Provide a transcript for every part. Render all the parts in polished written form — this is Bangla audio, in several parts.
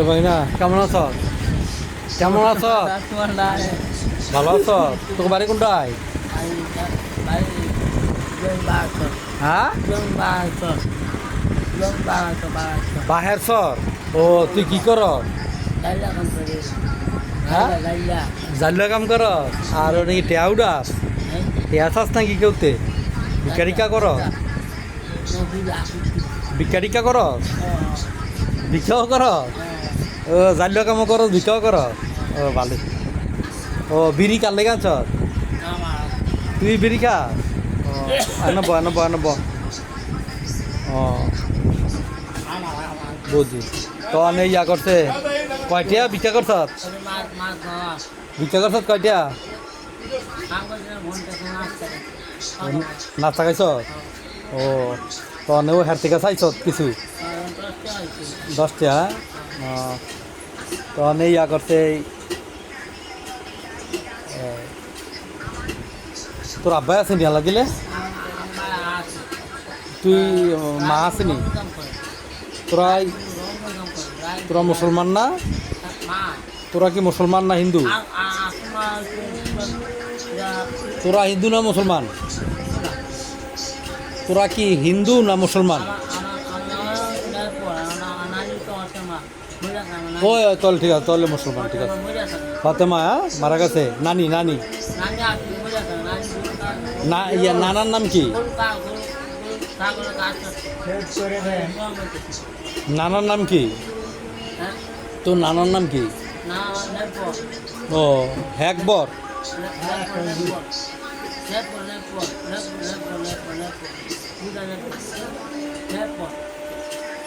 ভাই না কেমন আছ? কেমন আছ? ভালো আছ? তোর বাড়ি কোনটায়? হ্যাঁ, বাহের সর। ও তুই কি কর? হ্যাঁ, জাল্লা কাম কর। আর নাকি টেয়া উড়াস? টেয়া চাস নাকি কেউতে? ভিকারিকা কর? ভিকারিকা কর? ভিক্ষাও কর? ও জাল্লা কামও কর, ভিক্ষাও কর? ও ভালো। ও বিড়ি কার লেগে আছ? তুই বিড়ি খা? আনব আনব আনব। ও বুঝি। তো অনেক ইয়া করছে কয়টিয়া ভিক্ষা করছ? ভিক্ষা করছ কয়টিয়া? নাস্তা খাইছ? ও তো অনেক হের থেকে চাইছ কিছু? 10টা। তো অনেক ইয়া করছে। তোর আব্বাই আছে নি লাগিলে? তুই মা আসেনি? তোরা মুসলমান না? তোরা কি মুসলমান না হিন্দু? তোরা হিন্দু না মুসলমান? তোরা কি হিন্দু না মুসলমান? ও চল ঠিক আছে, তাহলে মুসলমান ঠিক আছে। ফাতেমা মারা গেছে? নানি নানি না, ইয়া নানার নাম কি? নানার নাম কি? তোর নানার নাম কি? ও একবর।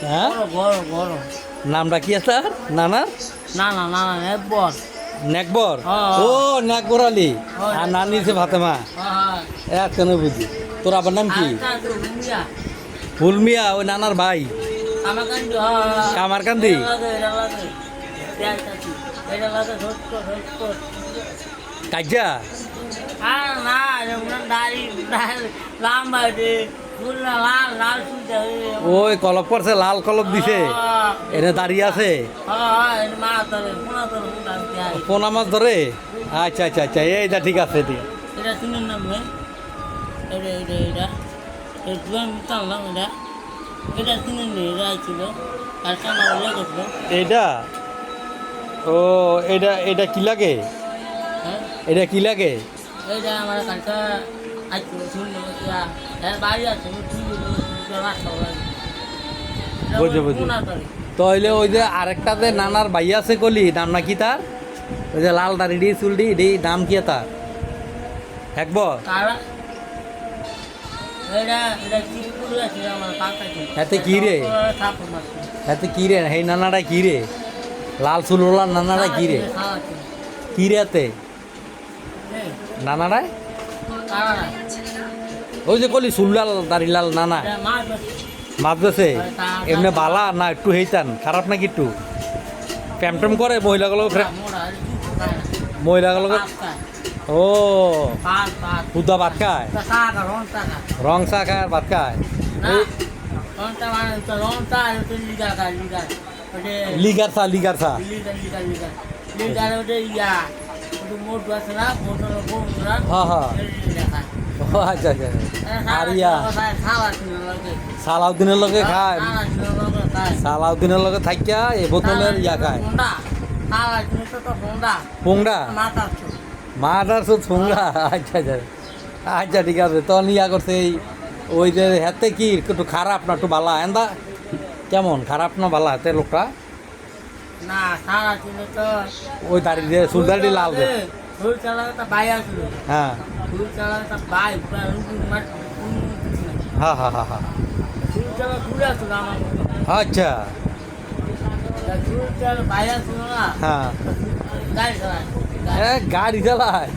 হ্যাঁ, নামটা কি আছে নানার? নেকবর। ও নেকবর আলী। আর নানি সে ফাতেমা। এক কেন বুঝি। তোর আবার নাম কি? ফুলমিয়া। ওই নানার ভাই কামারকান্দি। কাজা ওই কলপ করছে, লাল কলপ দিছে, এনে দাঁড়িয়ে আছে। পোনা মাছ ধরে? আচ্ছা আচ্ছা আচ্ছা, এইটা ঠিক আছে। ঠিক এইটা। ও এটা এটা কি লাগে? এটা কি লাগে? বুঝে বুঝি। তাহলে ওই যে আরেকটাতে নানার ভাই আছে কলি, নাম নাকি তার? ওই যে লাল দাড়ি ডি চুল ডি নাম কি তার? একবার হাতে কি রে? হাতে কি রে? এই নানাটা কি রে? লাল চুলোলা নানাটা কি রে? কি রে হাতে নানাটাই? ওই যে কলি চুললাল দাড়িলাল নানা মাছ বেছে? এমনি বালা না একটু হেইতান খারাপ নাকি? একটু প্যামটম করে মহিলাগুলো? মহিলাগুলো ও খুদা ভাত খায়? রং চা খায় আর ভাত খায়? লিগার চা, লিগার চা। হ্যাঁ হ্যাঁ। ও আচ্ছা আচ্ছা। আর ইয়া সালাউদ্দিনের লগে খায়? সালাউদ্দিনের লগে থাকিয়া এ বোতলের ইয়া খায়? পোংডা? মাটার সুদ পোংডা। আচ্ছা আচ্ছা আচ্ছা ঠিক আছে। তখন ইয়া করছে এই ওই যে হাতে কি একটু খারাপ না একটু বালা? এন্দা কেমন খারাপ না বালা হাতে লোকটা? ওই দাড়ি দিয়ে চুল দাড়ি লাল দে। হ্যাঁ হ্যাঁ হ্যাঁ হ্যাঁ হ্যাঁ। আচ্ছা হ্যাঁ, গাড়ি চালায়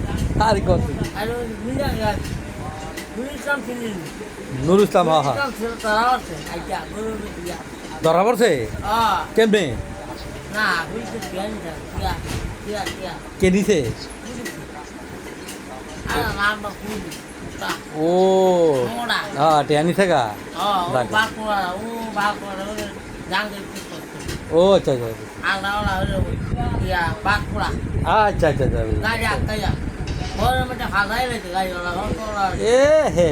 আর কত? নুর ইসলাম। হ্যাঁ হ্যাঁ। ধরা পড়ছে কেমনে? কে দিছে? ও হ্যাঁ টেয়ানি থাকা ও আচ্ছা আচ্ছা আচ্ছা আচ্ছা আচ্ছা এ হে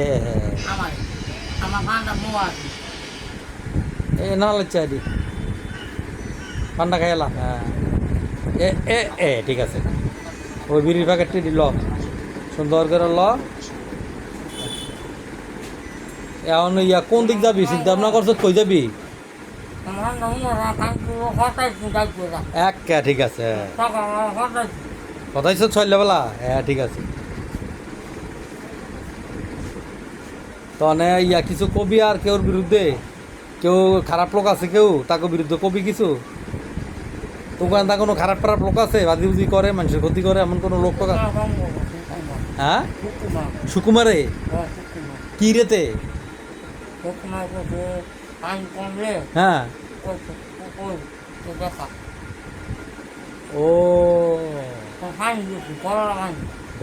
এ না চাই ঠান্ডা খাইলাম হ্যাঁ এ এ এ ঠিক আছে ওই বিড়ির প্যাকেটটি দিল সুন্দর করে ল এখন ইয়া কোন দিক যাবি চিন্তা ভাবনা করছো কই যাবি একা ঠিক আছে কথাইছ ছয়লে বেলা হ্যাঁ ঠিক আছে তনে ইয়া কিছু কবি আর কেউর বিরুদ্ধে কেউ খারাপ লোক আছে কেউ তাকে বিরুদ্ধে কবি কিছু তোখানে তা কোনো খারাপ খারাপ লোক আছে বাজি বুজি করে মানুষের ক্ষতি করে এমন কোনো লোক টোক হ্যাঁ সুকুমারে কি রেতে হ্যাঁ ও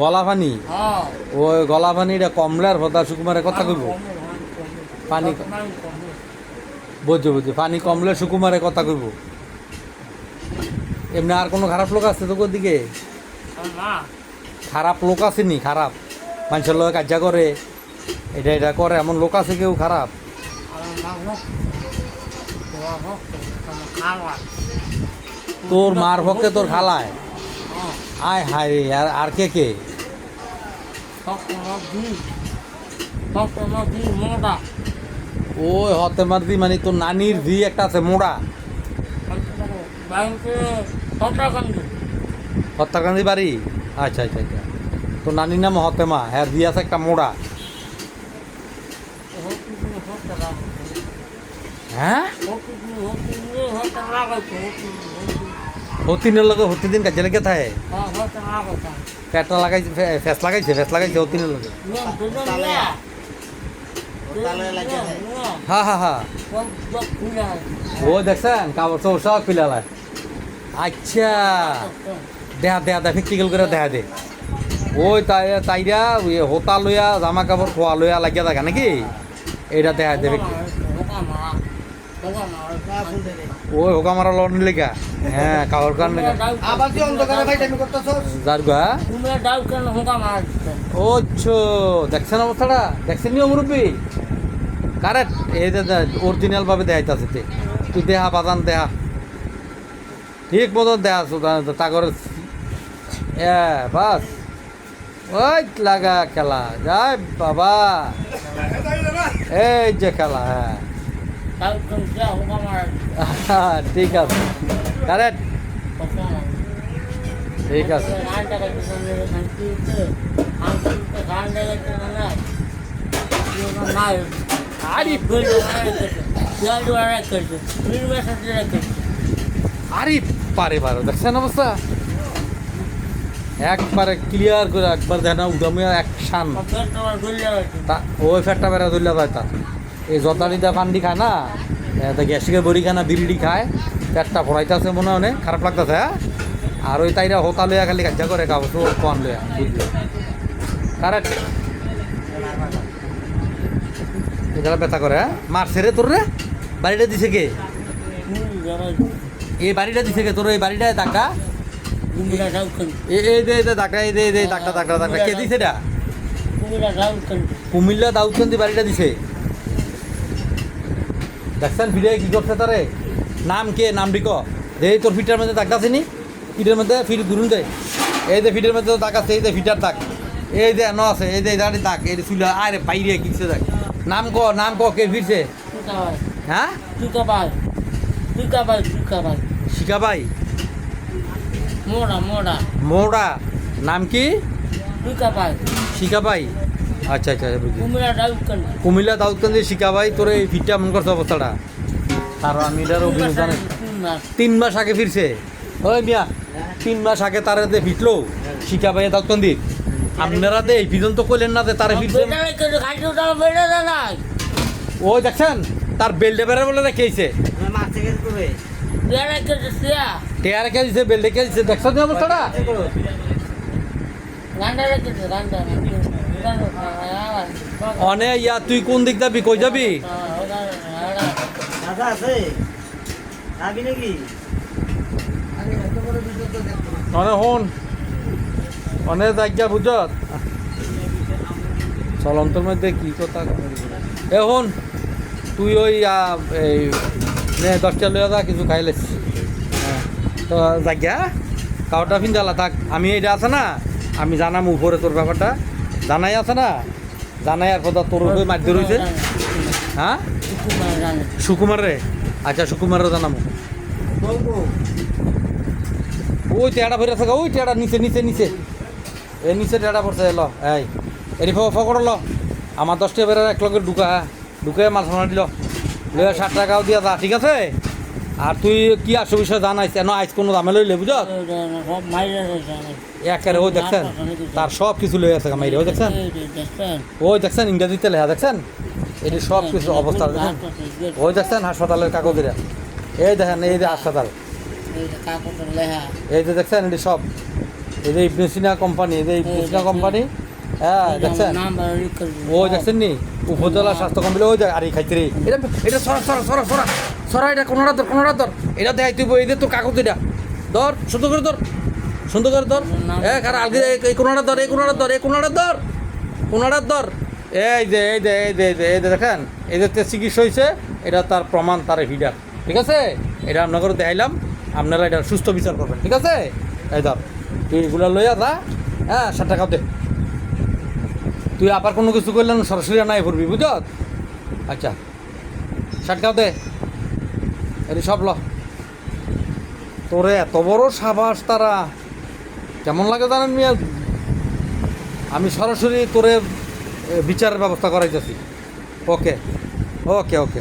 গলা পানি ওই গলা পানিটা কমলার কথা সুকুমারের কথা কইব পানি বুঝছো বুঝছো পানি কমলে সুকুমারের কথা কইব এমনি আর কোনো খারাপ লোক আছে তোর দিকে খারাপ লোক আসেনি খারাপ মানুষের লোক কাজা করে এটা এটা করে এমন লোক আছে কেউ খারাপ তোর মার পক্ষে তোর খালায় আয় হায় রে আর কে কে ওই হতে মারদি মানে তোর নানির জি একটা আছে মোড়া হত্যাকান্দি বাড়ি আচ্ছা আচ্ছা আচ্ছা তোর নানির নাম হতেমা হ্যাঁ জি আছে একটা মোড়া হ্যাঁ হতিনের লগে হতিদিন কাজে লেগে থাকে পেটটা লাগাইছে ফেস লাগাইছে হতিনের লগে হ্যাঁ হ্যাঁ হ্যাঁ ও দেখছেন কাপড় চোর সব পিলালায় আচ্ছা দেখা দেখা দেখা প্র্যাকটিক্যাল করে দেখা দে ওই তাইরা হোতা লইয়া জামা কাপড় খোয়া লইয়া লাগিয়া থাকে নাকি এইটা দেখা দেবে ওই হোকা মারা লড় লেগা হ্যাঁ কাপড় কান লেগা যার গা ওচ্ছো দেখছেন অবস্থাটা দেখছেন নি মুরব্বী কারেক্ট এই অরিজিনাল ভাবে দেখাইতেছে তুই দেহা বাজান দেহা ঠিক মতো দেহা তাগর বাস ওই লাগা খেলা যাই বাবা এই যে খেলা হ্যাঁ ঠিক আছে কারেক্ট ঠিক আছে আরে পারে পারো দেখছেন অবস্থা একবারে ক্লিয়ার করে একবার দেয় না উদামিয়া অ্যাকশান ওই ফ্যাটটা বেড়া ধরলে যায় তা এই জর্দানিটা পান্ডি খায় না গ্যাসিকে বড়ি খায় না বিড়ি খায় পেটটা ফোড়াইতেছে মনে হয় খারাপ লাগতেছে হ্যাঁ আর ওই তাইরা হোতা লইয়া খালি কাজা করে কাপড় কন লইয়া বুঝলি কারেক্ট এটা ব্যথা করে হ্যাঁ মারছে রে তোর রে বাড়িটা দিছে কে এই বাড়িটা দিছে কে তোর এই বাড়িটায় টাকা এই দে টাকা এই দে টাকা টাকা টাকা কে দিছে এটা কুমিল্লা দাউদকান্দি বাড়িটা দিছে দেখছেন ভিডিও কি করছে তারে নাম কে নাম ডিক দে তোর ফিটার মধ্যে দাগ আছে নি ফিটের মধ্যে ফিট ঘুরুন দে এই যে ফিটের মধ্যে দাগ আছে এই যে ফিটার দাগ এই যে ন আছে এই যে দাঁড়ি দাগ এই চুলা আরে বাইরে কিনছে দাগ নাম ক কে ফিরছে হ্যাঁ শিকাবাই মোড়া নাম কি শিকাবাই আচ্ছা আচ্ছা বুঝলি কুমিল্লা দাউদকান্দি শিকাবাই তোর এই ফিটটা মন করছে অবস্থাটা কারণ আমি এটার অভিযোগ জানি 3 মাস আগে ফিরছে ওই মিয়া 3 মাস আগে তারা যে ফিটলো শিকাবাই দাউদকান্দি আপনারা দে এই পর্যন্ত কইলেন না যে তারা ফিরছে ওই দেখছেন তার বেল্টে বেড়ে বলে রেখেছে টেয়ারে কে দিছে বেল্টে কে দিছে দেখছো অবস্থাটা অনে ইয়া তুই কোন দিক যাবি কই যাবি দাদা আছে যাবি নাকি অনে হন অনে জায়গা বুঝত চলন্তর মধ্যে কি কথা এ হন তুই ওই এই নে 10টা লইয়া যা কিছু খাইলেস তো জায়গা কাউটা ফিনজালা থাক আমি এটা আছে না আমি জানাম উপরে তোর ব্যাপারটা জানাই আছে না জানাই আর কথা তোর ওই মাধ্যমে রয়েছে হ্যাঁ সুকুমার রে আচ্ছা সুকুমারও জানামো ওই টেড়া ভরে থাকা ওই টেড়া নিচে নিচে নিচে এই নিচে টেড়া পড়ছে এলো এই এরি ফকর ল আমার 10টা বেড়ে এক লগে ঢুকে মাছ ভাড়া দিল লইয়া 60 টাকাও দিয়া যা ঠিক আছে আর তুই কি আসো বিষয় জানাইছ না আইস কোনো দামে লইলে বুঝ একেবারে ওই দেখছেন তার সব কিছু লই আছে মাইরে ওই দেখছেন ওই দেখছেন ইংরেজিতে লেখা দেখছেন এটি সব কিছু অবস্থা দেখছেন ওই দেখছেন হাসপাতালের কাগজের এই দেখেন এই যে হাসপাতাল এই যে দেখছেন এটি সব এই যে ইবনে সিনা কোম্পানি এই যে ইবনে সিনা কোম্পানি হ্যাঁ দেখছেন ওই দেখছেন নি উপজেলা স্বাস্থ্য কমপ্লেক্স ওই দেখ আর এই খাইতে রে এটা সরা সরা সরা সরা সরা এটা কোনোটা ধর এটা দেখাই তুই এই যে তোর কাগজ এটা ধর সুন্দর করে ধর কার আলগে এই কোনোটা ধর এই কোনোটা ধর কোনোটা ধর এই যে দেখেন এই যে চিকিৎসা হয়েছে এটা তার প্রমাণ তার হিডার ঠিক আছে এটা আপনাকে দেখাইলাম আপনারা এটা সুস্থ বিচার করবেন ঠিক আছে এই ধর তুই এগুলো লইয়া যা হ্যাঁ 60 টাকা দে তুই আবার কোনো কিছু করলেন সরাসরি নাই পড়বি বুঝত আচ্ছা 60 টাকা দে এটি সব ল তোরে এত বড় সাবাস তারা কেমন লাগে জানেন মিয়া আমি সরাসরি তোরে বিচারের ব্যবস্থা করাইতেছি ওকে ওকে ওকে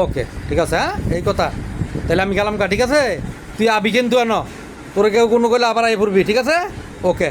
ওকে ঠিক আছে হ্যাঁ এই কথা তাহলে আমি গেলাম কা ঠিক আছে তুই আবি কিন্তু তোরে কেউ কোনো করলে আবার আই পড়বি ঠিক আছে ওকে